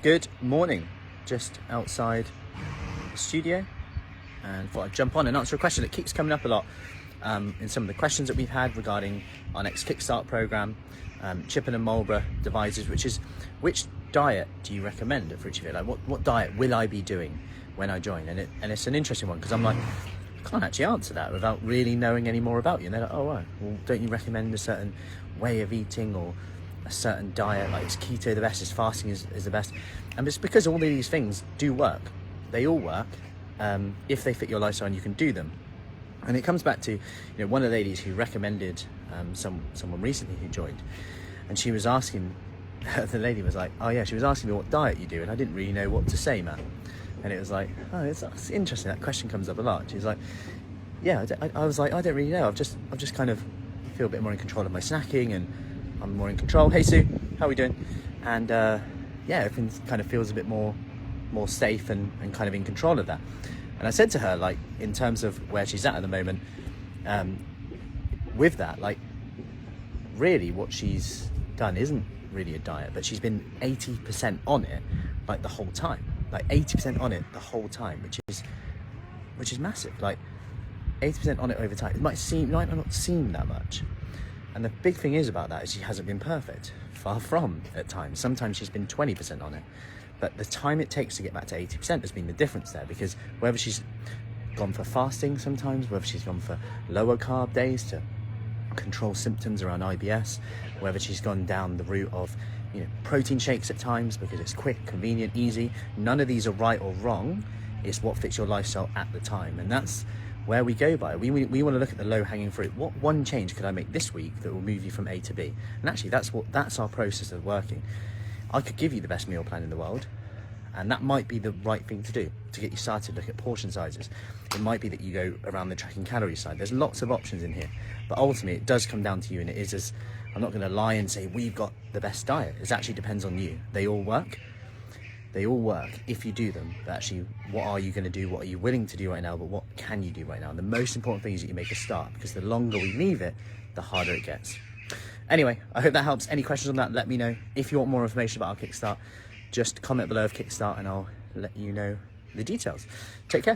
Good morning, just outside the studio, and thought I'd jump on and answer a question that keeps coming up a lot in some of the questions that we've had regarding our next Kickstart program, Chippen and Marlborough devices, which is, which diet do you recommend at Fruci Fit? Like what diet will I be doing when I join? And it's an interesting one, because I'm like, I can't actually answer that without really knowing any more about you. And they're like, oh right, well, don't you recommend a certain way of eating or a certain diet? Like, is keto the best? Is fasting is the best? And it's because all of these things do work. They all work if they fit your lifestyle and you can do them. And it comes back to, one of the ladies who recommended someone recently who joined, and she was asking, the lady was like, oh yeah, she was asking me what diet you do, and I didn't really know what to say, Matt. And it was like, oh, it's interesting, that question comes up a lot. She's like, yeah, I was like, I don't really know. I've just kind of feel a bit more in control of my snacking, and I'm more in control. Hey Sue, how are we doing? And yeah, everything kind of feels a bit more safe and kind of in control of that. And I said to her, like, in terms of where she's at the moment, with that, like, really what she's done isn't really a diet, but she's been 80% on it, like, the whole time. Like 80% on it the whole time, which is massive. Like 80% on it over time. It might not seem that much. And the big thing is about that is she hasn't been perfect. Far from at times. Sometimes she's been 20% on it. But the time it takes to get back to 80% has been the difference there, because whether she's gone for fasting sometimes, whether she's gone for lower carb days to control symptoms around IBS, whether she's gone down the route of protein shakes at times because it's quick, convenient, easy. None of these are right or wrong. It's what fits your lifestyle at the time, and that's where we go by. We want to look at the low-hanging fruit. What one change could I make this week that will move you from A to B? And actually, that's our process of working. I could give you the best meal plan in the world, and that might be the right thing to do to get you started. Look at portion sizes. It might be that you go around the tracking calorie side. There's lots of options in here, but ultimately it does come down to you, and it is as, I'm not going to lie and say we've got the best diet. It actually depends on you. They all work. They all work if you do them. But actually, what are you going to do? What are you willing to do right now? But what can you do right now? And the most important thing is that you make a start, because the longer we leave it, the harder it gets. Anyway, I hope that helps. Any questions on that, let me know. If you want more information about our Kickstart, just comment below of Kickstart and I'll let you know the details. Take care.